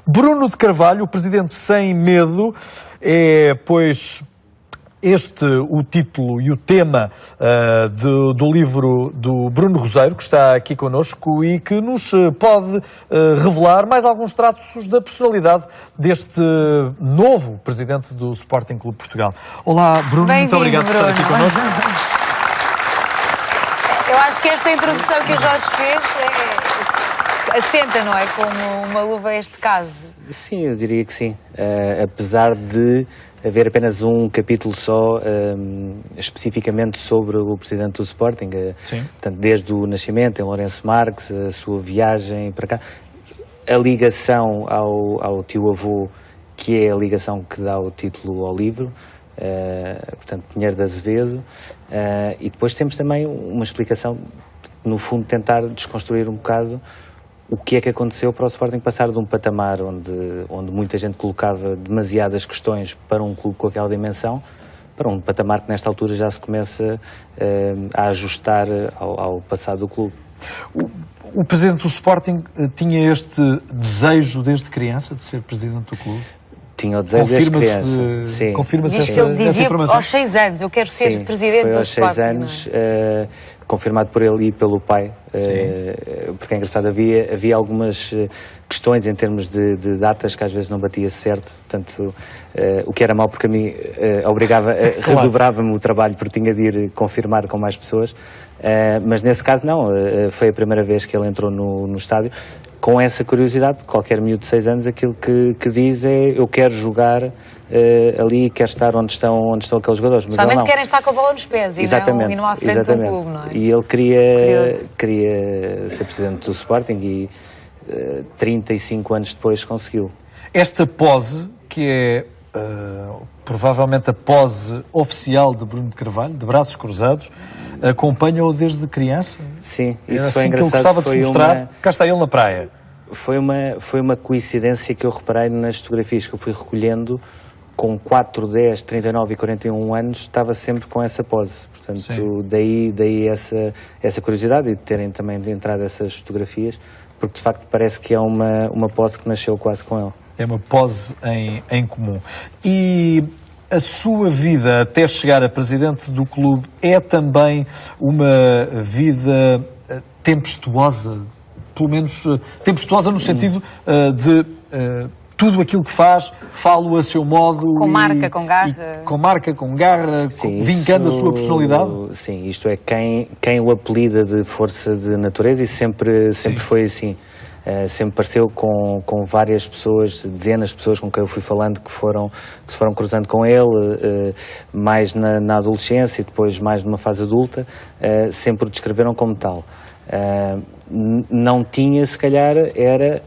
Bruno de Carvalho, o presidente sem medo, é, pois, este o título e o tema do livro do Bruno Roseiro, que está aqui connosco e que nos pode revelar mais alguns traços da personalidade deste novo presidente do Sporting Clube de Portugal. Olá, Bruno, muito obrigado por estar aqui connosco. Eu acho que esta introdução que o Jorge fez assenta, não é? Como uma luva a este caso. Sim, eu diria que sim. Apesar de haver apenas um capítulo só especificamente sobre o presidente do Sporting, portanto, desde o nascimento em Lourenço Marques, a sua viagem para cá, a ligação ao tio-avô, que é a ligação que dá o título ao livro, portanto, Pinheiro de Azevedo, e depois temos também uma explicação, no fundo, tentar desconstruir um bocado o que é que aconteceu para o Sporting passar de um patamar onde muita gente colocava demasiadas questões para um clube com aquela dimensão, para um patamar que nesta altura já se começa a ajustar ao passado do clube. O presidente do Sporting tinha este desejo desde criança de ser presidente do clube? Tinha o desejo desde criança. Sim. Confirma-se essa informação? Ele dizia aos 6 anos, eu quero ser presidente do Sporting. Foi aos 6 anos, confirmado por ele e pelo pai, porque é engraçado, havia algumas questões em termos de datas que às vezes não batia certo, portanto, o que era mau porque a mim redobrava-me o trabalho porque tinha de ir confirmar com mais pessoas, mas nesse caso não, foi a primeira vez que ele entrou no estádio. Com essa curiosidade, qualquer miúdo de 6 anos, aquilo que diz é: eu quero jogar ali, quero estar onde estão aqueles jogadores. Mas realmente querem estar com a bola nos pés e não à frente do clube, não é? E ele queria ser presidente do Sporting e 35 anos depois conseguiu. Esta pose, que é provavelmente a pose oficial de Bruno de Carvalho, de braços cruzados, acompanha-o desde criança? Sim, isso assim foi engraçado. Que ele gostava de se mostrar. Cá está ele na praia. Foi uma coincidência que eu reparei nas fotografias que eu fui recolhendo. Com 4, 10, 39 e 41 anos, estava sempre com essa pose. Portanto, daí essa curiosidade e de terem também entrado essas fotografias, porque de facto parece que é uma pose que nasceu quase com ele. É uma pose em comum. E a sua vida até chegar a presidente do clube é também uma vida tempestuosa, pelo menos tempestuosa no sentido de tudo aquilo que faz, falo a seu modo. Com marca, com garra. Com marca, com garra, vincando a sua personalidade. Sim, isto é quem o apelida de força de natureza e sempre foi assim. Sempre pareceu com várias pessoas, dezenas de pessoas com quem eu fui falando que se foram cruzando com ele, mais na adolescência e depois mais numa fase adulta, sempre o descreveram como tal. Não tinha, se calhar, era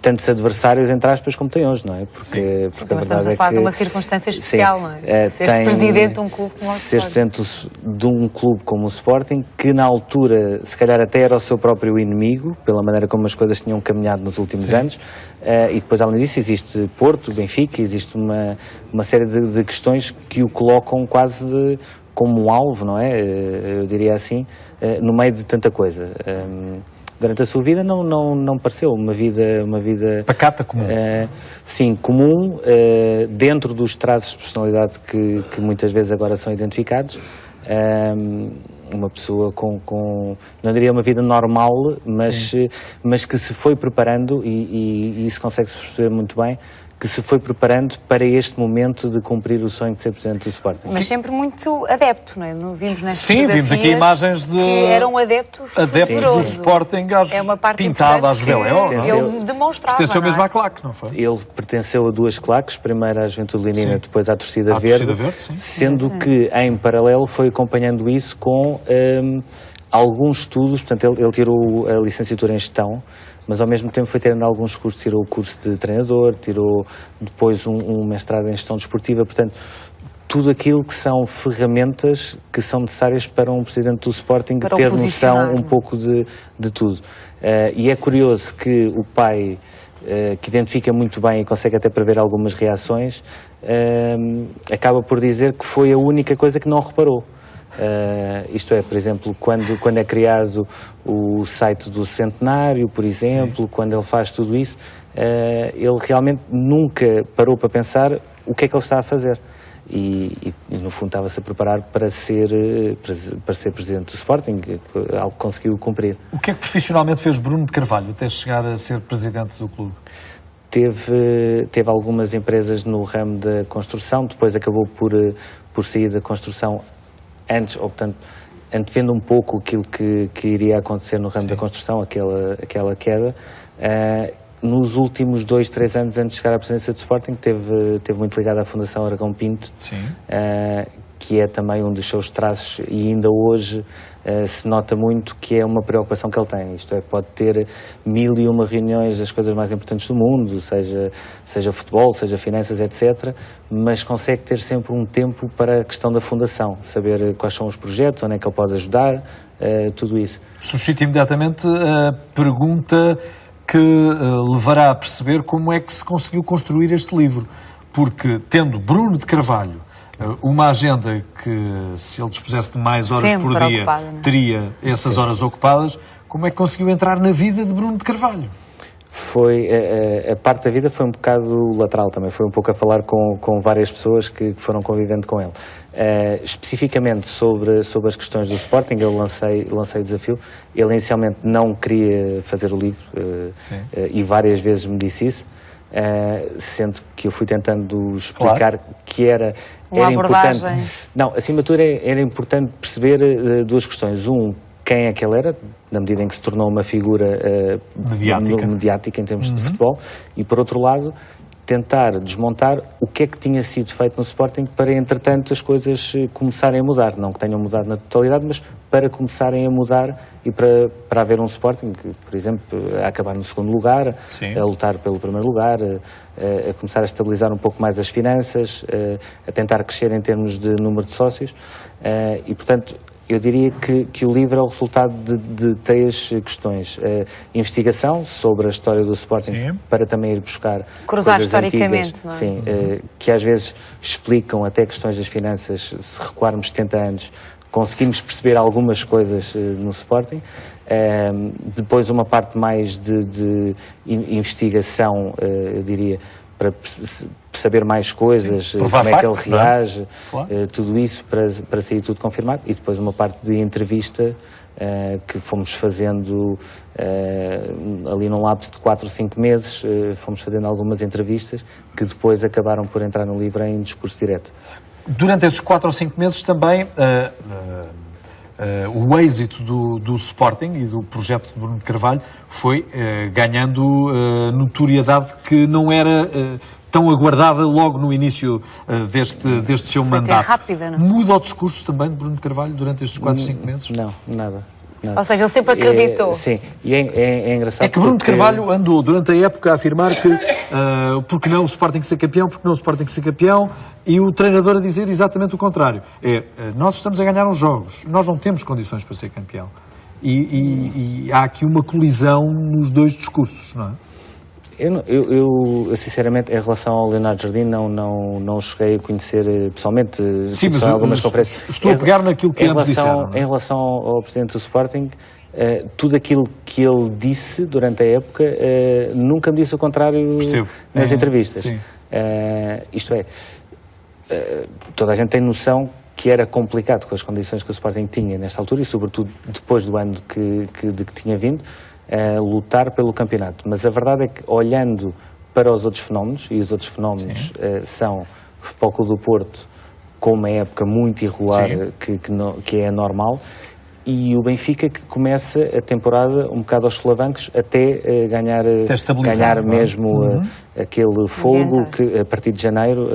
tantos adversários, entre aspas, como tem hoje, não é? Porque a verdade estamos a falar de uma circunstância especial, não é? Ser presidente de um clube como o Sporting. Ser presidente de um clube como o Sporting, que na altura, se calhar até era o seu próprio inimigo, pela maneira como as coisas tinham caminhado nos últimos anos, e depois, além disso, existe Porto, Benfica, existe uma série de questões que o colocam quase como um alvo, não é? Eu diria assim, no meio de tanta coisa. Durante a sua vida não pareceu uma vida pacata, comum. Sim, comum, dentro dos traços de personalidade que muitas vezes agora são identificados. Uma pessoa com não diria uma vida normal, mas que se foi preparando, e isso consegue-se perceber muito bem, que se foi preparando para este momento de cumprir o sonho de ser presidente do Sporting. Mas sempre muito adepto, não é? Vimos nestas vimos aqui imagens de... que eram adeptos do Sporting, pintada à Juveléu. Ele demonstrava. Pertenceu mesmo à claque, não foi? Ele pertenceu a 2 claques, primeiro à Juventude Leonina, depois à Torcida Verde, sendo que em paralelo foi acompanhando isso com alguns estudos. Portanto, ele tirou a licenciatura em Gestão, mas ao mesmo tempo foi tendo alguns cursos, tirou o curso de treinador, tirou depois um mestrado em gestão desportiva, portanto, tudo aquilo que são ferramentas que são necessárias para um presidente do Sporting ter noção um pouco de tudo. E é curioso que o pai, que identifica muito bem e consegue até prever algumas reações, acaba por dizer que foi a única coisa que não reparou. Isto é, por exemplo, quando é criado o site do Centenário, por exemplo, quando ele faz tudo isso, ele realmente nunca parou para pensar o que é que ele está a fazer. E no fundo estava-se a preparar para ser presidente do Sporting, algo que conseguiu cumprir. O que é que profissionalmente fez Bruno de Carvalho até chegar a ser presidente do clube? Teve algumas empresas no ramo da construção, depois acabou por sair da construção antes, ou portanto, antevendo um pouco aquilo que iria acontecer no ramo da construção, aquela queda. Nos últimos 2, 3 anos antes de chegar à presidência do Sporting, teve muito ligado à Fundação Aragão Pinto, que é também um dos seus traços, e ainda hoje se nota muito que é uma preocupação que ele tem. Isto é, pode ter 1001 reuniões das coisas mais importantes do mundo, seja futebol, seja finanças, etc., mas consegue ter sempre um tempo para a questão da Fundação, saber quais são os projetos, onde é que ele pode ajudar, tudo isso. Suscita imediatamente a pergunta que levará a perceber como é que se conseguiu construir este livro, porque tendo Bruno de Carvalho uma agenda que, se ele dispusesse de mais horas por dia, teria essas horas ocupadas, como é que conseguiu entrar na vida de Bruno de Carvalho? Foi, a parte da vida foi um bocado lateral também, foi um pouco a falar com várias pessoas que foram convivendo com ele. Especificamente sobre as questões do Sporting, eu lancei o desafio. Ele inicialmente não queria fazer o livro e várias vezes me disse isso, sendo que eu fui tentando explicar que era importante. Não, acima de tudo era importante perceber duas questões. Quem é que ele era, na medida em que se tornou uma figura mediática em termos de futebol, e por outro lado tentar desmontar o que é que tinha sido feito no Sporting para, entretanto, as coisas começarem a mudar. Não que tenham mudado na totalidade, mas para começarem a mudar e para haver um Sporting que, por exemplo, a acabar no segundo lugar, a lutar pelo primeiro lugar, a começar a estabilizar um pouco mais as finanças, a tentar crescer em termos de número de sócios e, portanto, eu diria que o livro é o resultado de 3 questões. Investigação sobre a história do Sporting, para também ir buscar cruzar coisas historicamente, antigas, não é? sim, que às vezes explicam até questões das finanças. Se recuarmos 70 anos, conseguimos perceber algumas coisas no Sporting. Depois uma parte mais de investigação, eu diria, para saber mais coisas, como é que ele reage, tudo isso para sair tudo confirmado, e depois uma parte de entrevista que fomos fazendo ali num lapso de 4 ou 5 meses, fomos fazendo algumas entrevistas que depois acabaram por entrar no livro em discurso direto. Durante esses 4 ou 5 meses também o êxito do Sporting e do projeto de Bruno de Carvalho foi ganhando notoriedade que não era tão aguardada logo no início deste seu mandato. Rápida, não? Muda o discurso também de Bruno de Carvalho durante estes 4 ou 5 meses? Não, nada. Ou seja, ele sempre acreditou. Sim, e é engraçado. É que Bruno de Carvalho andou durante a época a afirmar que porque não o Sporting ser campeão, porque não o Sporting ser campeão, e o treinador a dizer exatamente o contrário. Nós estamos a ganhar uns jogos, nós não temos condições para ser campeão. E há aqui uma colisão nos 2 discursos, não é? Eu sinceramente, em relação ao Leonardo Jardim, não cheguei a conhecer pessoalmente. Sim, mas algumas conferências. Estou a pegar naquilo que ambos disseram. Em relação ao presidente do Sporting, tudo aquilo que ele disse durante a época, nunca me disse o contrário nas entrevistas. Isto é, toda a gente tem noção que era complicado com as condições que o Sporting tinha nesta altura e, sobretudo, depois do ano de que tinha vindo, lutar pelo campeonato. Mas a verdade é que, olhando para os outros fenómenos, e os outros fenómenos são o Futebol Clube do Porto, com uma época muito irregular, que é normal, e o Benfica, que começa a temporada um bocado aos solavancos até ganhar mesmo aquele fogo que, a partir de janeiro,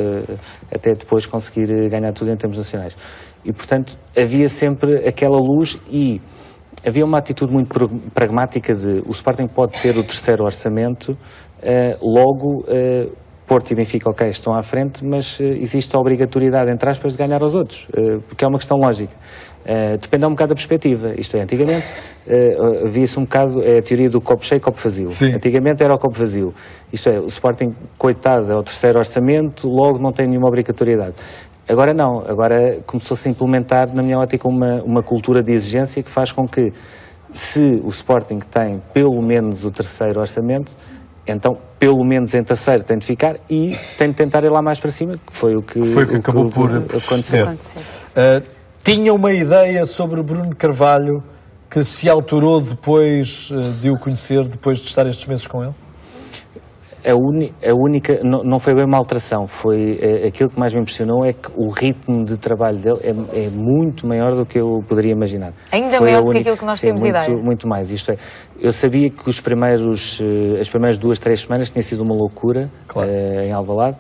até depois conseguir ganhar tudo em termos nacionais. E, portanto, havia sempre aquela luz e havia uma atitude muito pragmática de o Sporting pode ter o 3º orçamento, logo Porto e Benfica, ok, estão à frente, mas existe a obrigatoriedade, entre aspas, de ganhar aos outros, porque é uma questão lógica. Depende um bocado da perspectiva. Isto é, antigamente havia-se um bocado a teoria do copo cheio e copo vazio. Antigamente era o copo vazio. Isto é, o Sporting, coitado, é o 3º orçamento, logo não tem nenhuma obrigatoriedade. Agora não, agora começou-se a implementar, na minha ótica, uma cultura de exigência que faz com que, se o Sporting tem pelo menos o 3º orçamento, Então, pelo menos em terceiro tem de ficar e tem de tentar ir lá mais para cima, que foi o que acabou por acontecer. Tinha uma ideia sobre o Bruno Carvalho que se alterou depois de o conhecer, depois de estar estes meses com ele? A única, não foi bem uma alteração, foi aquilo que mais me impressionou é que o ritmo de trabalho dele é muito maior do que eu poderia imaginar. Ainda maior do que aquilo que nós temos ideia. Muito mais, isto é, eu sabia que as primeiras 2, 3 semanas tinha sido uma loucura, claro, em Alvalade,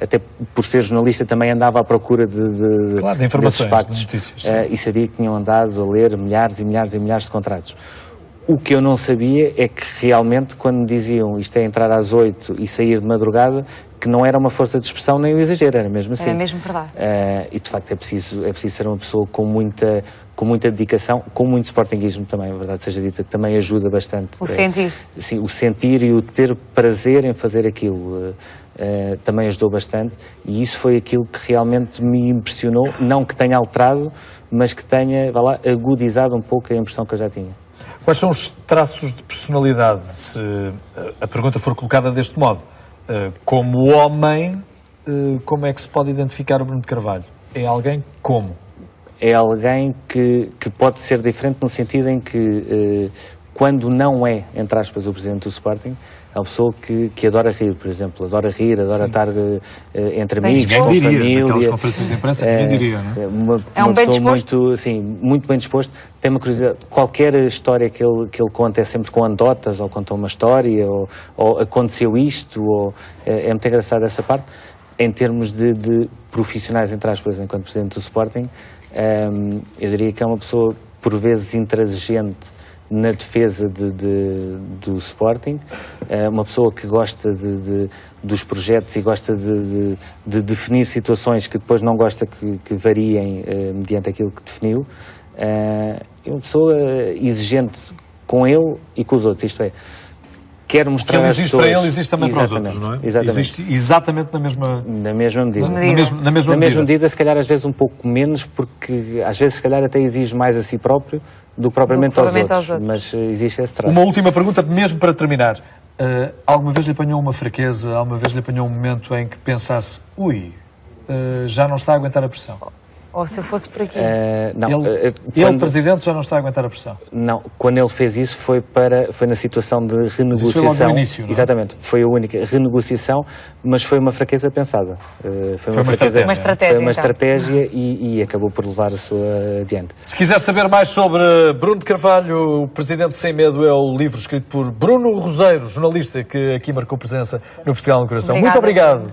até por ser jornalista também andava à procura de informações, factos, de notícias, e sabia que tinham andado a ler milhares e milhares e milhares de contratos. O que eu não sabia é que realmente quando me diziam isto é entrar às 8 e sair de madrugada, que não era uma força de expressão nem um exagero, era mesmo assim. Era mesmo verdade. E de facto é preciso ser uma pessoa com muita dedicação, com muito sportinguismo também, a verdade seja dita, que também ajuda bastante. O sentir. Sim, o sentir e o ter prazer em fazer aquilo também ajudou bastante e isso foi aquilo que realmente me impressionou, não que tenha alterado, mas que tenha, vá lá, agudizado um pouco a impressão que eu já tinha. Quais são os traços de personalidade, se a pergunta for colocada deste modo? Como homem, como é que se pode identificar o Bruno de Carvalho? É alguém como? É alguém que pode ser diferente no sentido em que, quando não é, entre aspas, o presidente do Sporting, é uma pessoa que adora rir, por exemplo, adora rir, adora estar entre amigos, com família. Naquelas conferências de imprensa, ninguém diria, não é? Uma pessoa muito bem disposto, tem uma curiosidade, qualquer história que ele conta é sempre com anedotas, ou conta uma história, ou aconteceu isto, ou é muito engraçado essa parte. Em termos de profissionais, entre aspas, enquanto presidente do Sporting, eu diria que é uma pessoa, por vezes, intransigente na defesa do Sporting, uma pessoa que gosta dos projetos e gosta de definir situações que depois não gosta que variem mediante aquilo que definiu, é uma pessoa exigente com ele e com os outros, isto é, quer mostrar às pessoas... existe para ele, existe também para os outros, não é? Exatamente. Existe exatamente na mesma medida. Na mesma medida, se calhar às vezes um pouco menos, porque às vezes se calhar até exige mais a si próprio do que propriamente aos outros, mas existe esse traço. Uma última pergunta, mesmo para terminar. Alguma vez lhe apanhou uma fraqueza, alguma vez lhe apanhou um momento em que pensasse, já não está a aguentar a pressão? Ou se eu fosse por aqui? Não. Ele, presidente, já não está a aguentar a pressão? Não, quando ele fez isso foi na situação de renegociação. Isso foi logo no início, não é? Exatamente, foi a única renegociação, mas foi uma fraqueza pensada. Foi uma estratégia e acabou por levar a sua adiante. Se quiser saber mais sobre Bruno de Carvalho, o Presidente Sem Medo, é o livro escrito por Bruno Roseiro, jornalista que aqui marcou presença no Portugal no Coração. Muito obrigado.